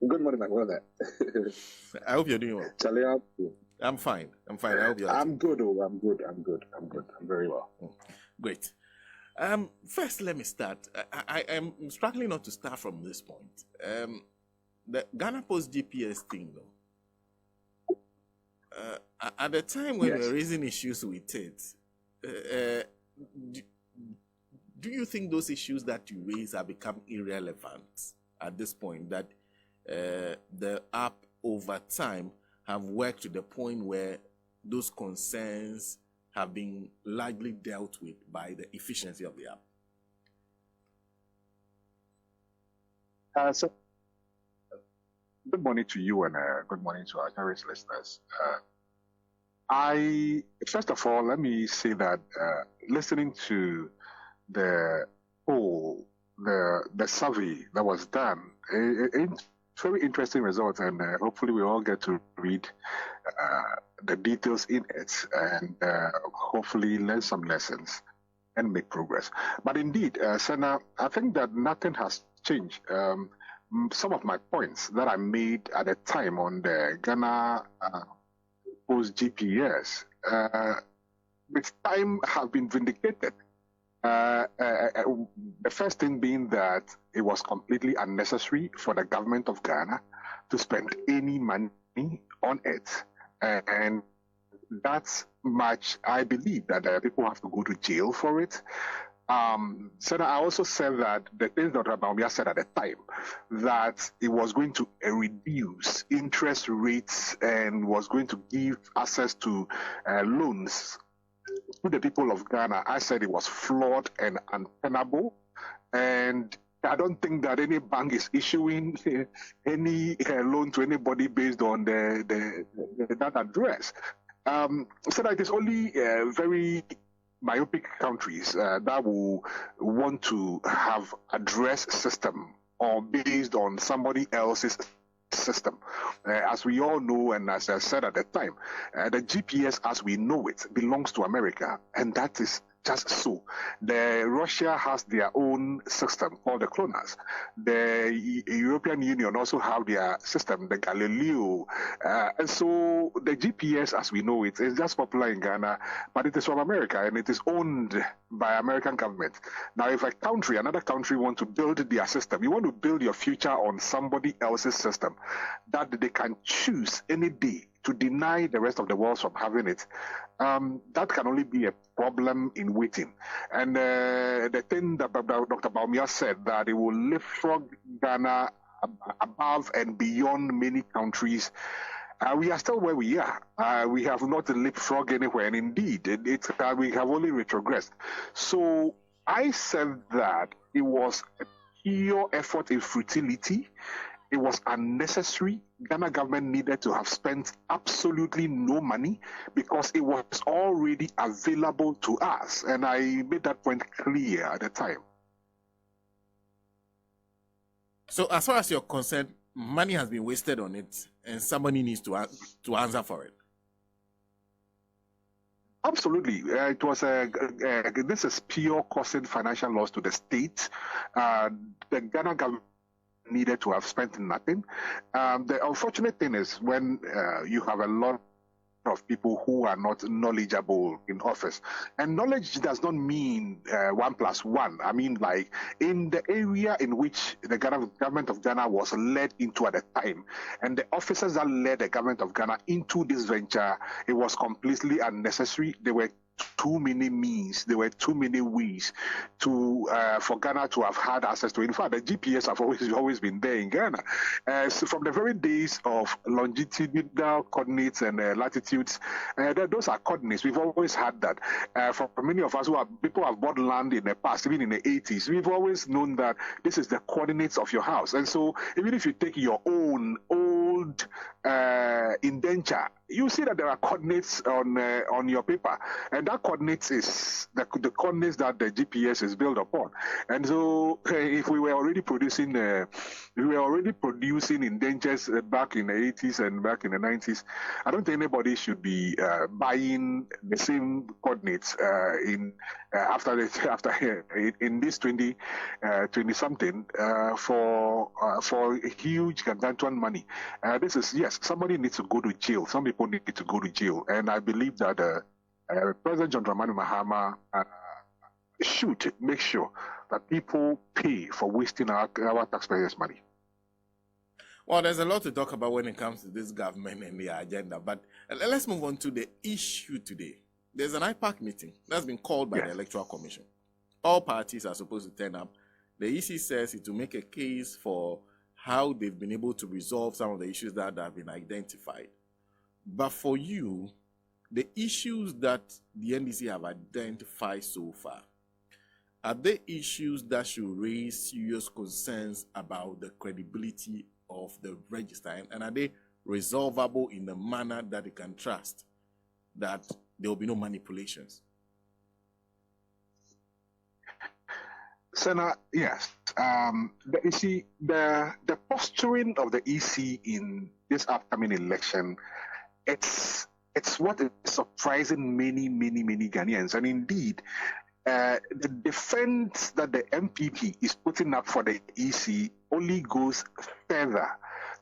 Good morning, my brother. I hope you're doing well. Charlie, how are you? I'm fine. I'm fine. I hope you're I'm good. Oh, I'm good. I'm very well. Great. First, let me start. I am struggling not to start from this point. The Ghana Post GPS thing, though. At the time when we were raising issues with it, do you think those issues that you raise have become irrelevant at this point? That the app over time have worked to the point where those concerns have been largely dealt with by the efficiency of the app? So, good morning to you and good morning to our cherished listeners. First of all, let me say that listening to the survey that was done, very interesting results, and hopefully we all get to read the details in it and hopefully learn some lessons and make progress. But indeed, Senna, I think that nothing has changed. Some of my points that I made at the time on the Ghana Post GPS with time have been vindicated. The first thing being that it was completely unnecessary for the government of Ghana to spend any money on it. And that's much, I believe that people have to go to jail for it. So I also said that the things Dr. Baumia said at the time, that it was going to reduce interest rates and was going to give access to loans to the people of Ghana. I said it was flawed and untenable, and I don't think that any bank is issuing any loan to anybody based on that address. So that it is only very myopic countries that will want to have address system or based on somebody else's system. As we all know, and as I said at the time, the GPS as we know it belongs to America, and that is just so. Russia has their own system called the cloners. The European Union also have their system, the Galileo. And so the GPS as we know it is just popular in Ghana, but it is from America and it is owned by American government. Now, if another country want to build their system, you want to build your future on somebody else's system that they can choose any day to deny the rest of the world from having it, that can only be a problem in waiting. And the thing that Dr. Baumia said, that it will leapfrog Ghana above and beyond many countries, we are still where we are. We have not leapfrogged anywhere, and indeed, we have only retrogressed. So I said that it was a pure effort in futility. It was unnecessary. Ghana government needed to have spent absolutely no money because it was already available to us. And I made that point clear at the time. So as far as you're concerned, money has been wasted on it and somebody needs to answer for it. Absolutely. It was this is pure causing financial loss to the state. The Ghana government needed to have spent nothing. The unfortunate thing is when you have a lot of people who are not knowledgeable in office. And knowledge does not mean 1 + 1. I mean, like in the area in which the government of Ghana was led into at the time, and the officers that led the government of Ghana into this venture, it was completely unnecessary. There were too many means, there were too many ways to for Ghana to have had access to. In fact, the GPS have always been there in Ghana. So from the very days of longitudinal coordinates and latitudes, those are coordinates. We've always had that. For many of us people have bought land in the past, even in the 80s, we've always known that this is the coordinates of your house. And so even if you take your own old indenture, you see that there are coordinates on your paper, and that coordinates is the coordinates that the GPS is built upon. And so, if we were already producing indentures back in the 80s and back in the 90s, I don't think anybody should be buying the same coordinates in this 20 something for huge gargantuan money. This is, yes, somebody needs to go to jail. Some people need to go to jail, and I believe that President John Dramani Mahama should make sure that people pay for wasting our taxpayers' money. Well, there's a lot to talk about when it comes to this government and their agenda, but let's move on to the issue today. There's an IPAC meeting that's been called by the Electoral Commission. All parties are supposed to turn up. The EC says it will make a case for how they've been able to resolve some of the issues that have been identified. But for you, the issues that the NDC have identified so far, are they issues that should raise serious concerns about the credibility of the register? And are they resolvable in a manner that they can trust that there will be no manipulations? Senator, yes. You see, the posturing of the EC in this upcoming election, it's what is surprising many Ghanaians. And indeed, the defense that the MPP is putting up for the EC only goes further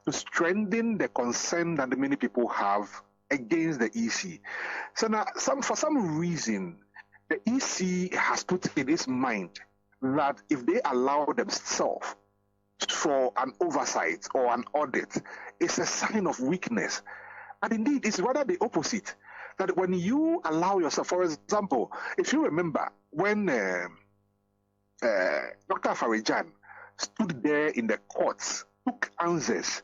to strengthen the concern that many people have against the EC. So now, for some reason, the EC has put in its mind that if they allow themselves for an oversight or an audit, it's a sign of weakness. And indeed, it's rather the opposite. That when you allow yourself, for example, if you remember when Dr. Farijan stood there in the courts, took answers.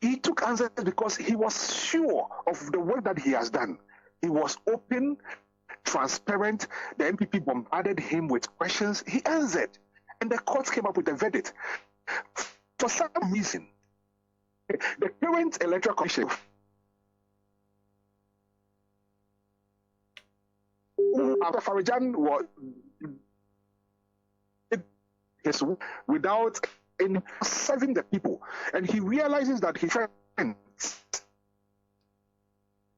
He took answers because he was sure of the work that he has done. He was open, transparent. The MPP bombarded him with questions. He answered, and the courts came up with a verdict. For some reason, the current electoral commission, after Farijan was his without any serving the people, and he realizes that his friends,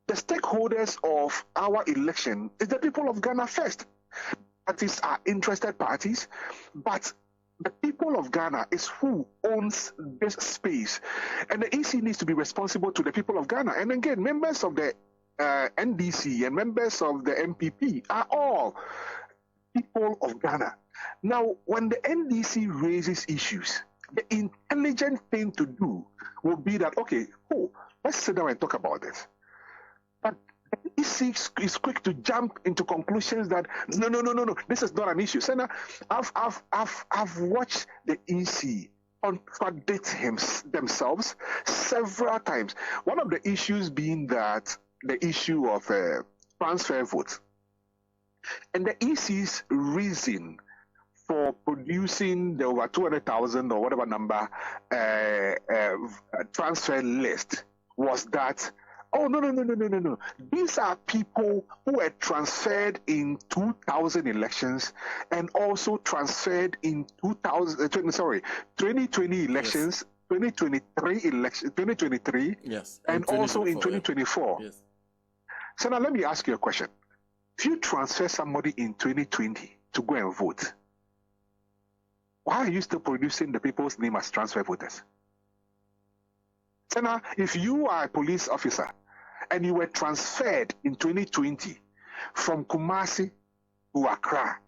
the stakeholders of our election, is the people of Ghana first. Parties are interested parties, but the people of Ghana is who owns this space, and the EC needs to be responsible to the people of Ghana. And again, members of the NDC and members of the MPP are all people of Ghana. Now, when the NDC raises issues, the intelligent thing to do will be that, okay, let's sit down and talk about this. But the EC is quick to jump into conclusions that no, this is not an issue. Senator, I've watched the EC contradict themselves several times. One of the issues being that the issue of transfer votes. And the EC's reason for producing the over 200,000 or whatever number transfer list was that, no. These are people who were transferred in 2000 elections and also transferred in 2020 elections, yes. 2023, yes, and also in 2024. Yes. So now let me ask you a question. If you transfer somebody in 2020 to go and vote, why are you still producing the people's name as transfer voters? So now, if you are a police officer and you were transferred in 2020 from Kumasi to Accra,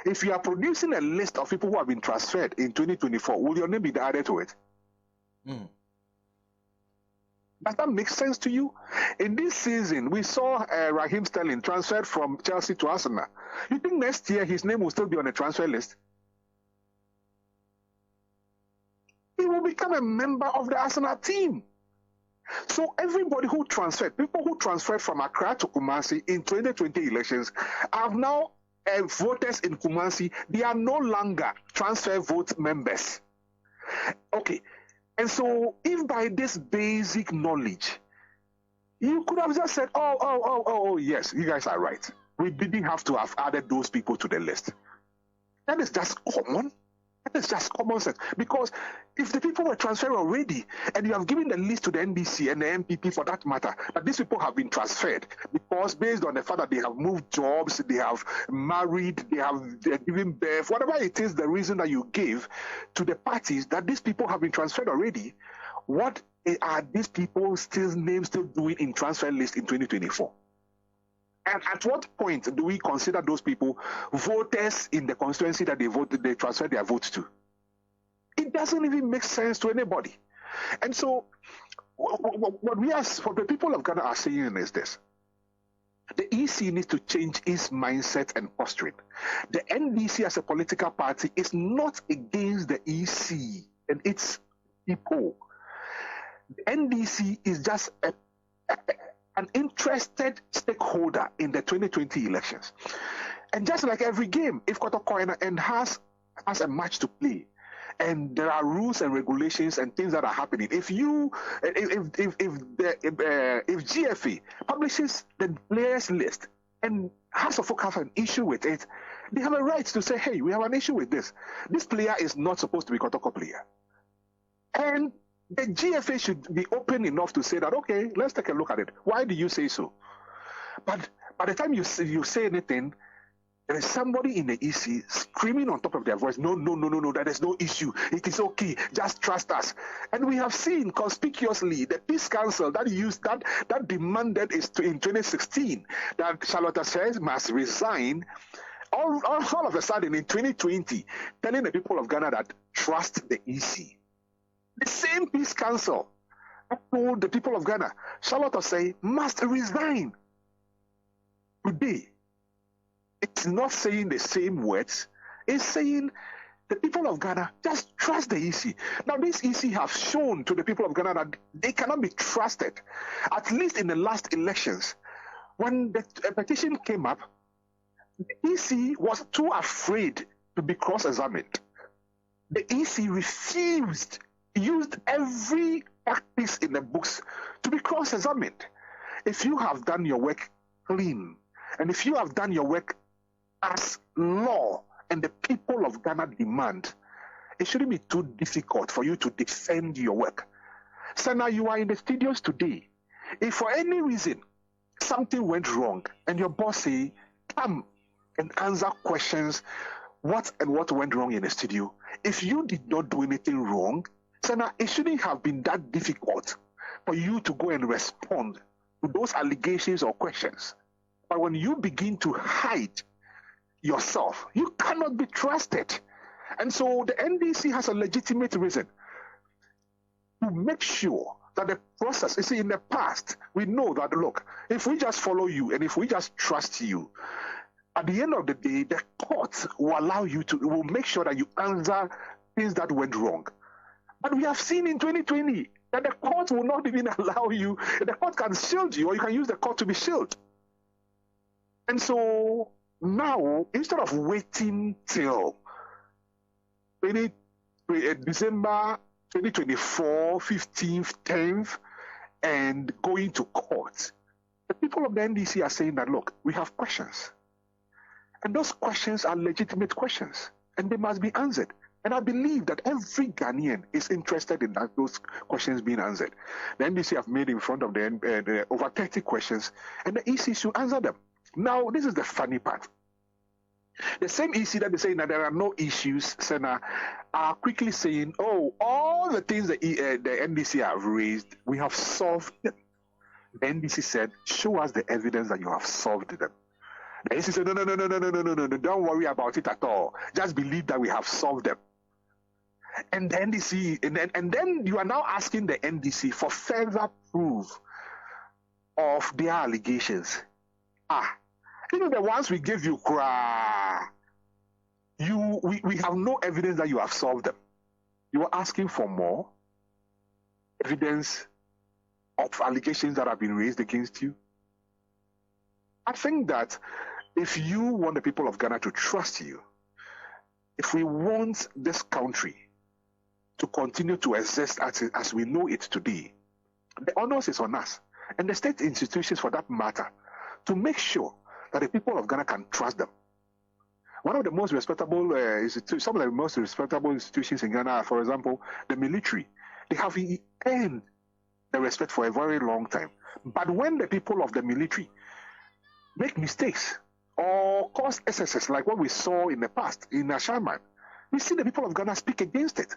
if you are producing a list of people who have been transferred in 2024, will your name be added to it? Does that make sense to you? In this season, we saw Raheem Sterling transferred from Chelsea to Arsenal. You think next year his name will still be on the transfer list? He will become a member of the Arsenal team. So everybody who transferred, people who transferred from Accra to Kumasi in 2020 elections are now voters in Kumasi. They are no longer transfer vote members. Okay. And so, if by this basic knowledge, You could have just said, oh, yes, you guys are right. We didn't have to have added those people to the list. That is just common. That is just common sense. Because if the people were transferred already, and you have given the list to the NDC and the MPP for that matter, that these people have been transferred because based on the fact that they have moved jobs, they have married, they're giving birth, whatever it is, the reason that you gave to the parties that these people have been transferred already, what are these people names still doing in transfer list in 2024? And at what point do we consider those people voters in the constituency that they transfer their votes to? It doesn't even make sense to anybody. And so what the people of Ghana are saying is this. The EC needs to change its mindset and posturing. The NDC as a political party is not against the EC and its people. The NDC is just an interested stakeholder in the 2020 elections. And just like every game, if Kotokoina and has a match to play, and there are rules and regulations and things that are happening. If GFA publishes the players list and House of Folk have an issue with it, they have a right to say, hey, we have an issue with this. This player is not supposed to be Kotoko player. And the GFA should be open enough to say that, okay, let's take a look at it. Why do you say so? But by the time you say anything, there is somebody in the EC screaming on top of their voice, no, there is no issue. It is okay. Just trust us. And we have seen conspicuously the Peace Council that demanded in 2016 that Charlotte says must resign. All of a sudden in 2020, telling the people of Ghana that trust the EC. The same Peace Council that told the people of Ghana, Charlotte say must resign. Today, it's not saying the same words. It's saying the people of Ghana just trust the EC. Now, this EC have shown to the people of Ghana that they cannot be trusted. At least in the last elections, when the petition came up, the EC was too afraid to be cross-examined. The EC refused, used every practice in the books to be cross-examined. If you have done your work clean, and if you have done your work as law and the people of Ghana demand, it shouldn't be too difficult for you to defend your work. So now you are in the studios today. If for any reason something went wrong and your boss say, come and answer questions, what went wrong in the studio? If you did not do anything wrong, so now it shouldn't have been that difficult for you to go and respond to those allegations or questions. But when you begin to hide yourself, you cannot be trusted. And so the NDC has a legitimate reason to make sure that the process, you see, in the past, we know that, look, if we just follow you and if we just trust you, at the end of the day, the court will make sure that you answer things that went wrong. But we have seen in 2020 that the court will not even allow you, the court can shield you, or you can use the court to be shielded. And so now, instead of waiting till December 2024, 15th, 10th, and going to court, the people of the NDC are saying that, look, we have questions. And those questions are legitimate questions, and they must be answered. And I believe that every Ghanaian is interested in those questions being answered. The NDC have made in front of them over 30 questions, and the EC should answer them. Now, this is the funny part. The same EC that is saying that there are no issues, Senna, are quickly saying, oh, all the things that the NDC have raised, we have solved them. The NDC said, show us the evidence that you have solved them. The EC said, no, don't worry about it at all. Just believe that we have solved them. And the NDC, and then you are now asking the NDC for further proof of their allegations. Even the ones we gave you, we have no evidence that you have solved them. You are asking for more evidence of allegations that have been raised against you. I think that if you want the people of Ghana to trust you, if we want this country to continue to exist as we know it today, the onus is on us. and the state institutions for that matter, to make sure that the people of Ghana can trust them. One of the most respectable some of the most respectable institutions in Ghana, for example, the military, they have earned the respect for a very long time. But when the people of the military make mistakes or cause excesses like what we saw in the past in Ashaman, we see the people of Ghana speak against it.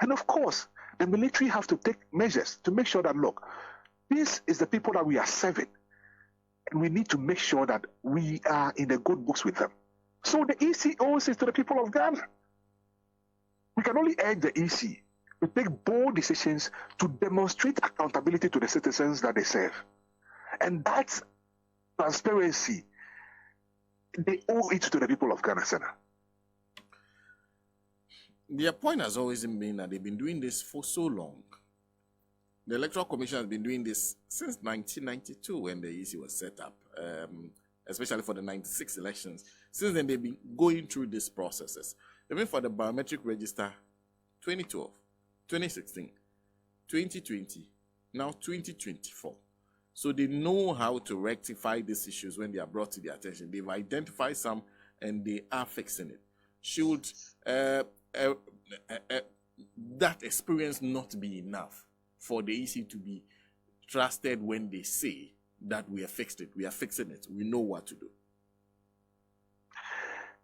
And of course, the military have to take measures to make sure that, look, this is the people that we are serving. And we need to make sure that we are in the good books with them. So the EC owes it to the people of Ghana. We can only urge the EC to take bold decisions to demonstrate accountability to the citizens that they serve. And that's transparency. They owe it to the people of Ghana, Senna. Their point has always been that they've been doing this for so long. The Electoral Commission has been doing this since 1992 when the EC was set up, especially for the 96 elections. Since then, they've been going through these processes. Even for the biometric register, 2012, 2016, 2020, now 2024. So they know how to rectify these issues when they are brought to their attention. They've identified some and they are fixing it. Should that experience not be enough for the EC to be trusted when they say that we have fixed it, we are fixing it, we know what to do?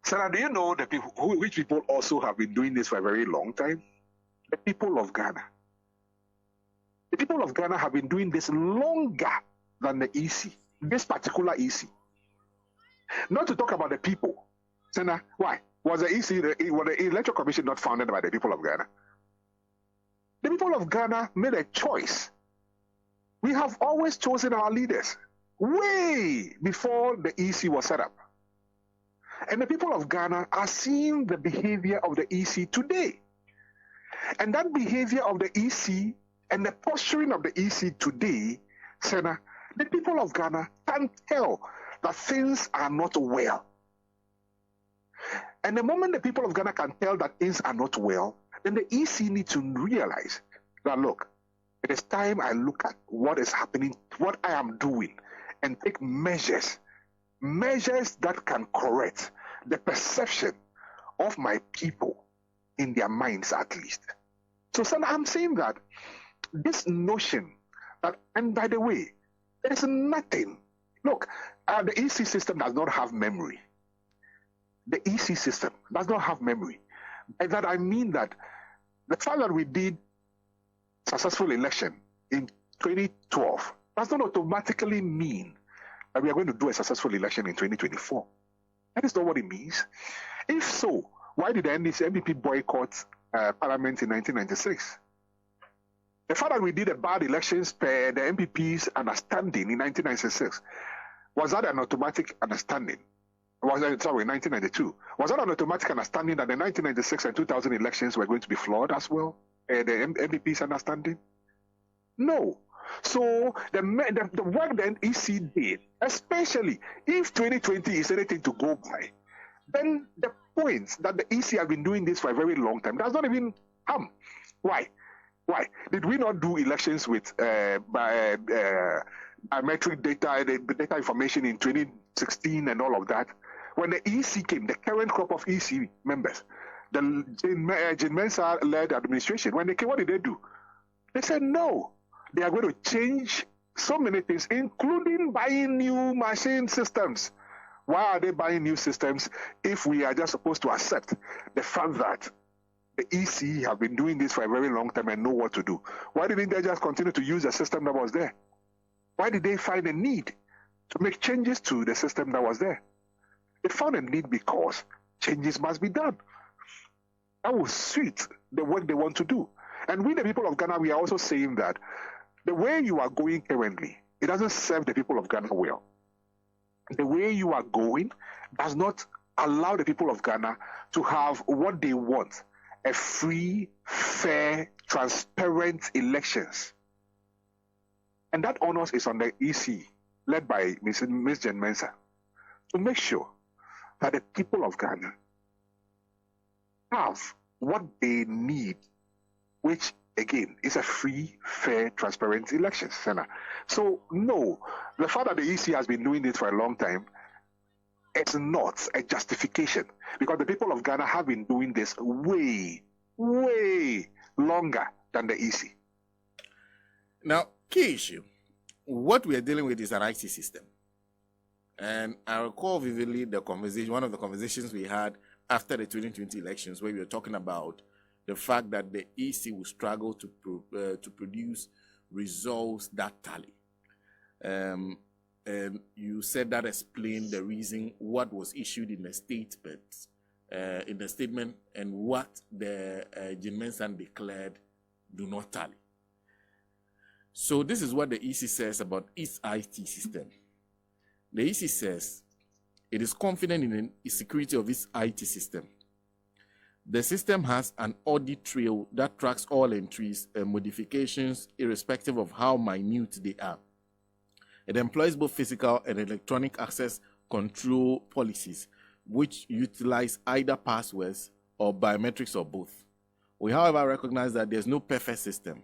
Sarah, do you know the people which people also have been doing this for a very long time? The people of Ghana. The people of Ghana have been doing this longer than the EC, this particular EC. Not to talk about the people. Sarah, why? Was the Electoral Commission not founded by the people of Ghana? The people of Ghana made a choice. We have always chosen our leaders way before the EC was set up. And the people of Ghana are seeing the behavior of the EC today. And that behavior of the EC and the posturing of the EC today, Senna, the people of Ghana can tell that things are not well. And the moment the people of Ghana can tell that things are not well, then the EC needs to realize that, look, it is time I look at what is happening, what I am doing, and take measures that can correct the perception of my people in their minds at least. So, son, I'm saying that this notion that, and by the way, there's nothing. Look, the EC system does not have memory. The EC system does not have memory. By that I mean that the fact that we did successful election in 2012 does not automatically mean that we are going to do a successful election in 2024. That is not what it means. If so, why did the NPP boycott Parliament in 1996? The fact that we did a bad elections per the MPP's understanding in 1996, was that an automatic understanding? In 1992. Was that an automatic understanding that the 1996 and 2000 elections were going to be flawed as well? The MPP's understanding? No. So the work that EC did, especially if 2020 is anything to go by, then the points that the EC have been doing this for a very long time does not even come. Why? Why? Did we not do elections with biometric data, the data information in 2016 and all of that? When the EC came, the current crop of EC members, the Jane Mensah-led administration, when they came, what did they do? They said no. They are going to change so many things, including buying new machine systems. Why are they buying new systems if we are just supposed to accept the fact that the EC have been doing this for a very long time and know what to do? Why didn't they just continue to use the system that was there? Why did they find a need to make changes to the system that was there? They found a need because changes must be done. That will suit the work they want to do. And we, the people of Ghana, we are also saying that the way you are going currently, it doesn't serve the people of Ghana well. The way you are going does not allow the people of Ghana to have what they want, a free, fair, transparent elections. And that onus is on the EC, led by Ms. Jane Mensah, to make sure that the people of Ghana have what they need, which again, it's a free, fair, transparent election, Senna. So, no, the fact that the EC has been doing this for a long time, it's not a justification, because the people of Ghana have been doing this way, way longer than the EC. Now, key issue, what we are dealing with is an IT system. And I recall vividly one of the conversations we had after the 2020 elections, where we were talking about the fact that the EC will struggle to produce results that tally. And you said that explained the reason what was issued in the statement, and what the Jinmensan declared do not tally. So this is what the EC says about its IT system. The EC says it is confident in the security of its IT system. The system has an audit trail that tracks all entries and modifications irrespective of how minute they are. It employs both physical and electronic access control policies, which utilize either passwords or biometrics or both. We, however, recognize that there's no perfect system.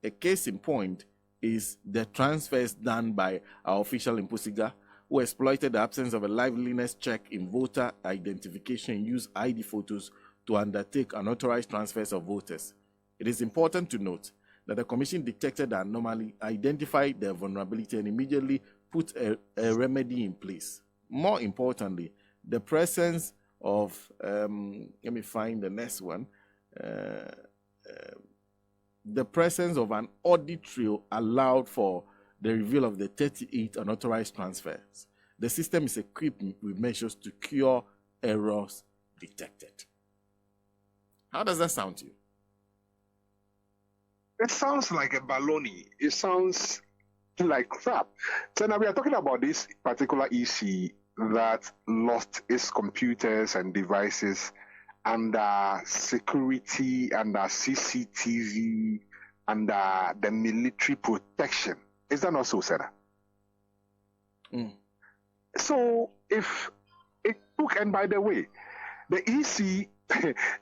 A case in point is the transfers done by our official in Pusiga, who exploited the absence of a liveliness check in voter identification and used ID photos to undertake unauthorized transfers of voters. It is important to note that the Commission detected the anomaly, identified the vulnerability, and immediately put a remedy in place. More importantly, the presence of, let me find the next one, the presence of an audit trail allowed for the reveal of the 38 unauthorized transfers. The system is equipped with measures to cure errors detected. How does that sound to you? It sounds like a baloney. It sounds like crap. So now we are talking about this particular EC that lost its computers and devices under security, under CCTV, under the military protection. Is that not so, Sarah? So if it took, and by the way, the EC,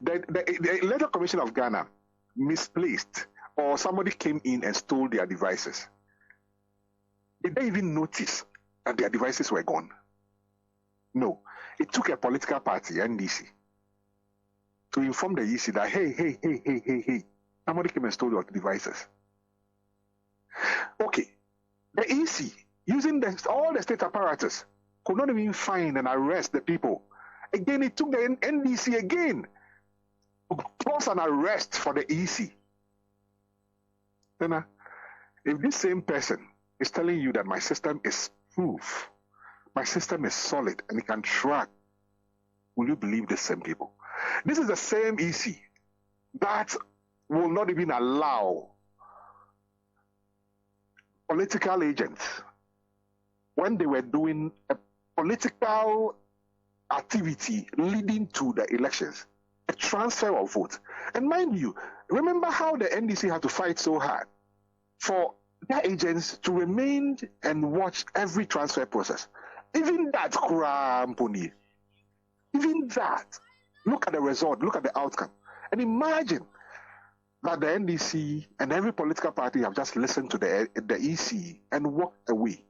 the Electoral Commission of Ghana misplaced, or somebody came in and stole their devices. Did they even notice that their devices were gone? No. It took a political party, NDC, to inform the EC that, hey, somebody came and stole your devices. Okay. The EC, using all the state apparatus, could not even find and arrest the people. Again, it took the NDC again to cause an arrest for the EC. Then, if this same person is telling you that my system is proof, my system is solid and it can track, will you believe the same people? This is the same EC that will not even allow political agents, when they were doing a political activity leading to the elections, a transfer of votes. And mind you, remember how the NDC had to fight so hard for their agents to remain and watch every transfer process. Even that, Kramponi, even that, look at the result, look at the outcome. And imagine that the NDC and every political party have just listened to the EC and walked away.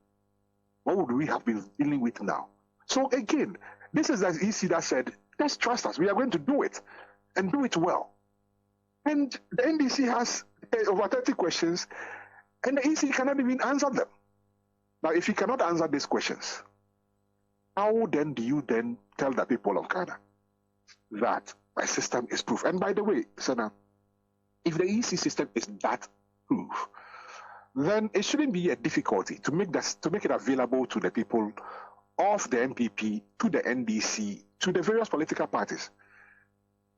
What would we have been dealing with now? So again, this is the EC that said, just trust us, we are going to do it and do it well. And the NDC has over 30 questions and the EC cannot even answer them. Now, if you cannot answer these questions, how then do you then tell the people of Ghana that my system is proof? And by the way, Sana, if the EC system is that proof, then it shouldn't be a difficulty to make it available to the people of the MPP, to the NDC, to the various political parties.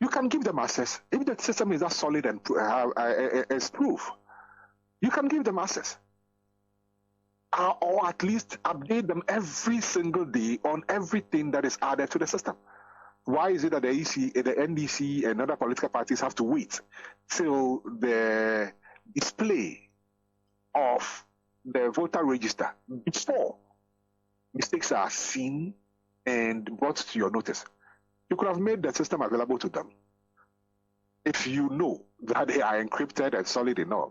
You can give them access. If the system is that solid and is proof, you can give them access. Or at least update them every single day on everything that is added to the system. Why is it that the EC, the NDC, and other political parties have to wait till the display of the voter register before mistakes are seen and brought to your notice? You could have made the system available to them if you know that they are encrypted and solid enough.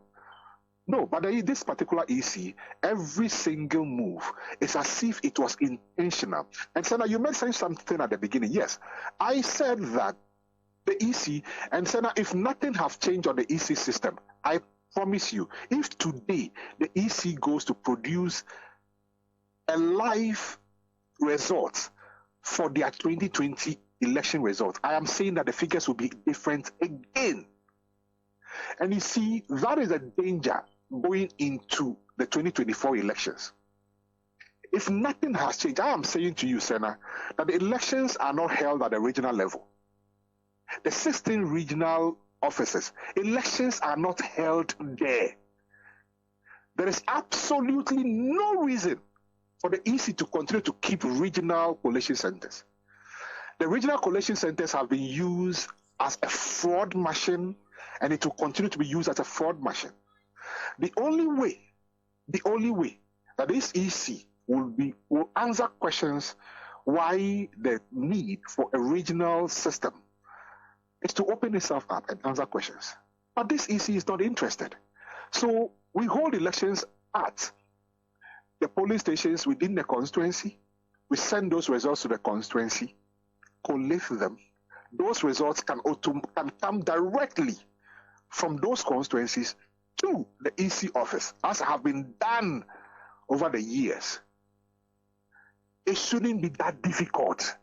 No, but this particular EC, every single move is as if it was intentional. And so now you mentioned something at the beginning. Yes, I said that the EC, and so now if nothing has changed on the EC system, I promise you, if today the EC goes to produce a live result for their 2020 election result, I am saying that the figures will be different again. And you see, that is a danger going into the 2024 elections. If nothing has changed, I am saying to you, Senna, that the elections are not held at the regional level. The 16 regional offices, elections are not held there. There is absolutely no reason for the EC to continue to keep regional collation centers. The regional collation centers have been used as a fraud machine, and it will continue to be used as a fraud machine. The only way that this EC will answer questions why the need for a regional system is to open itself up and answer questions. But this EC is not interested. So we hold elections at the polling stations within the constituency. We send those results to the constituency, collate them. Those results can come directly from those constituencies to the EC office, as have been done over the years. It shouldn't be that difficult.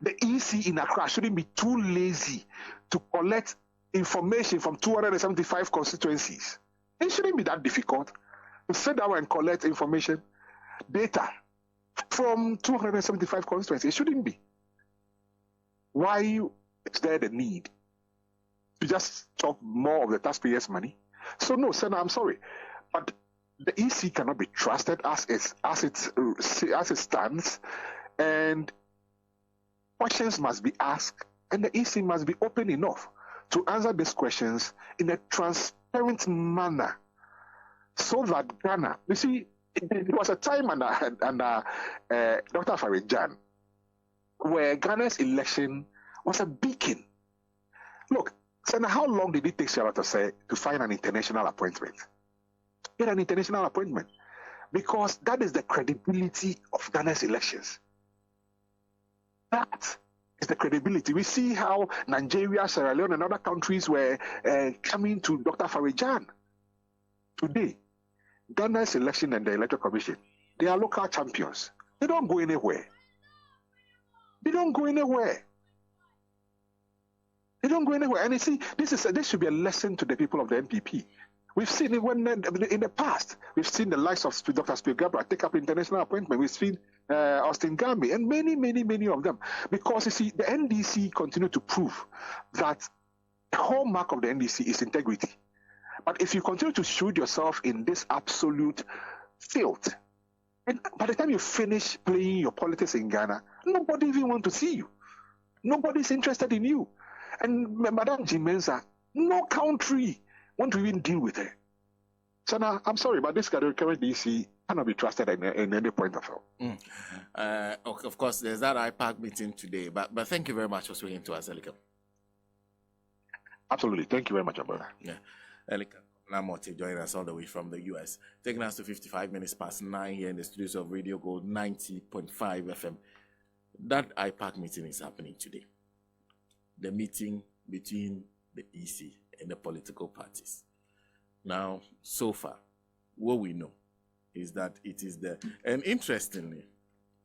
The EC in Accra shouldn't be too lazy to collect information from 275 constituencies. It shouldn't be that difficult to sit down and collect information, data from 275 constituencies. It shouldn't be. Why is there the need to just chop more of the taxpayers' money? So no, Senna, I'm sorry, but the EC cannot be trusted as it stands, and questions must be asked, and the EC must be open enough to answer these questions in a transparent manner, so that Ghana. You see, there was a time under Dr. Farijan where Ghana's election was a beacon. Look, Senna, how long did it take Sarah to find an international appointment? Get an international appointment. Because that is the credibility of Ghana's elections. That is the credibility. We see how Nigeria, Sierra Leone, and other countries were coming to Dr. Farijan. Today, Ghana's election and the Electoral Commission, they are local champions. They don't go anywhere. They don't go anywhere. They don't go anywhere. And you see, this should be a lesson to the people of the NPP. We've seen it in the past. We've seen the likes of Dr. Spielgabra take up international appointment. We've seen Austin Gambi and many of them. Because you see, the NDC continue to prove that the hallmark of the NDC is integrity. But if you continue to shoot yourself in this absolute filth, and by the time you finish playing your politics in Ghana, nobody even wants to see you. Nobody's interested in you. And Madame Jimenza, no country want to even deal with her. So now, I'm sorry, but this current DC cannot be trusted in any point of view. Of course, there's that IPAC meeting today, but thank you very much for speaking to us, Elikem. Absolutely. Thank you very much, brother. Yeah. Elikem Mortey joining us all the way from the US, taking us to 55 minutes past 9 here in the studios of Radio Gold 90.5 FM. That IPAC meeting is happening today. The meeting between the EC and the political parties. Now, so far, what we know is that it is the, and interestingly,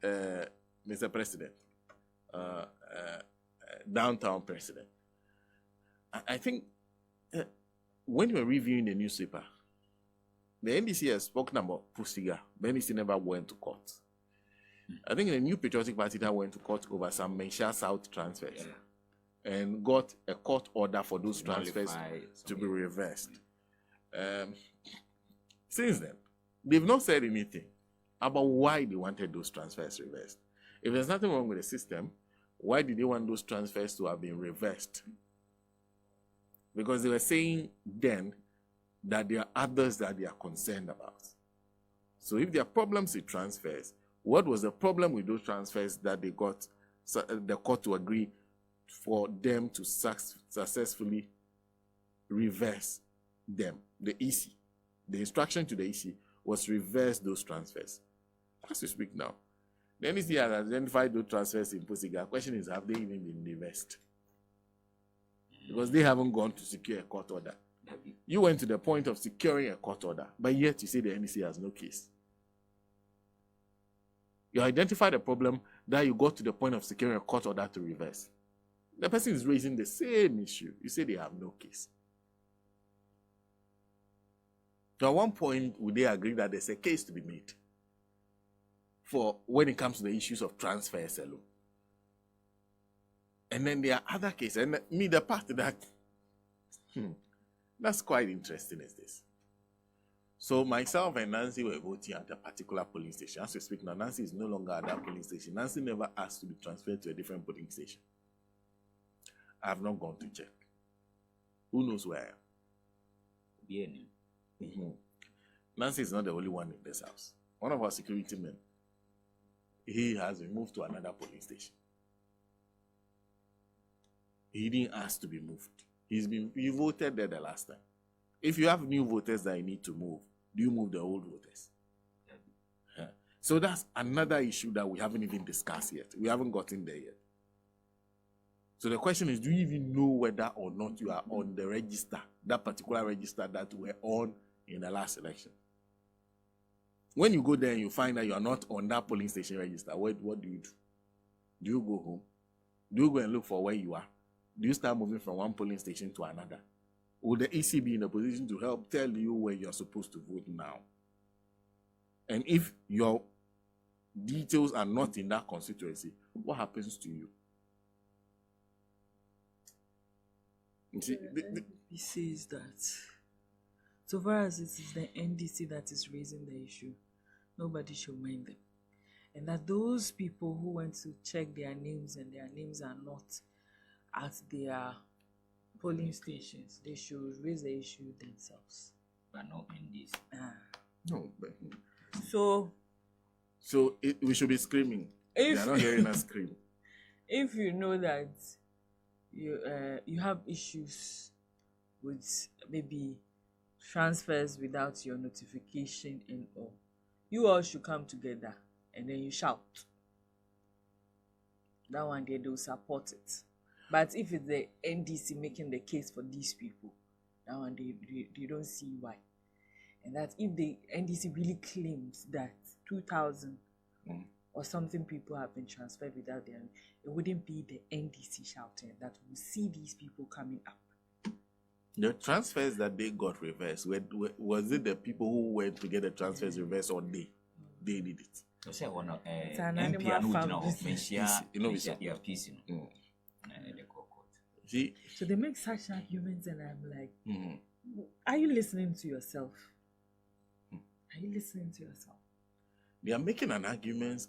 Mr. President, downtown president, I think when we're reviewing the newspaper, the NDC has spoken about Pusiga. The NDC never went to court. I think the New Patriotic Party that went to court over some Mensah South transfers. Yeah. And got a court order for those transfers to be reversed. Since then, they've not said anything about why they wanted those transfers reversed. If there's nothing wrong with the system, why did they want those transfers to have been reversed? Because they were saying then that there are others that they are concerned about. So if there are problems with transfers, what was the problem with those transfers that they got the court to agree for them to successfully reverse them. The EC, the instruction to the EC was reverse those transfers. As we speak now, the NEC has identified those transfers in Posiga. The question is, have they even been reversed? Because they haven't gone to secure a court order. You went to the point of securing a court order, but yet you say the NEC has no case. You identified a problem that you got to the point of securing a court order to reverse. The person is raising the same issue. You say they have no case. Now, at one point, would they agree that there's a case to be made for when it comes to the issues of transfers alone? And then there are other cases. And the part that that's quite interesting is this. So myself and Nancy were voting at a particular polling station. As we speak now, Nancy is no longer at that polling station. Nancy never asked to be transferred to a different polling station. I have not gone to check. Who knows where I am? Mm-hmm. Nancy is not the only one in this house. One of our security men, he has been moved to another polling station. He didn't ask to be moved. He voted there the last time. If you have new voters that you need to move, do you move the old voters? Yeah. So that's another issue that we haven't even discussed yet. We haven't gotten there yet. So the question is, do you even know whether or not you are on the register, that particular register that we were on in the last election? When you go there and you find that you are not on that polling station register, what do you do? Do you go home? Do you go and look for where you are? Do you start moving from one polling station to another? Will the EC be in a position to help tell you where you're supposed to vote now? And if your details are not in that constituency, what happens to you? You see, he says that so far as it is the NDC that is raising the issue, nobody should mind them. And that those people who went to check their names and their names are not at their polling stations, they should raise the issue themselves. But not NDC. no, but we should be screaming. They are not hearing us scream. If you know that you have issues with maybe transfers without your notification and all, you all should come together and then you shout. That one day they'll support it. But if it's the NDC making the case for these people, that one they don't see why. And that if the NDC really claims that 2,000 or something people have been transferred without their, it wouldn't be the NDC shouting, that will see these people coming up. The transfers that they got reversed, was it the people who went to get the transfers reversed or they did it? It's an animal farm business. See? So they make such arguments and I'm like, are you listening to yourself? Are you listening to yourself? They are making an argument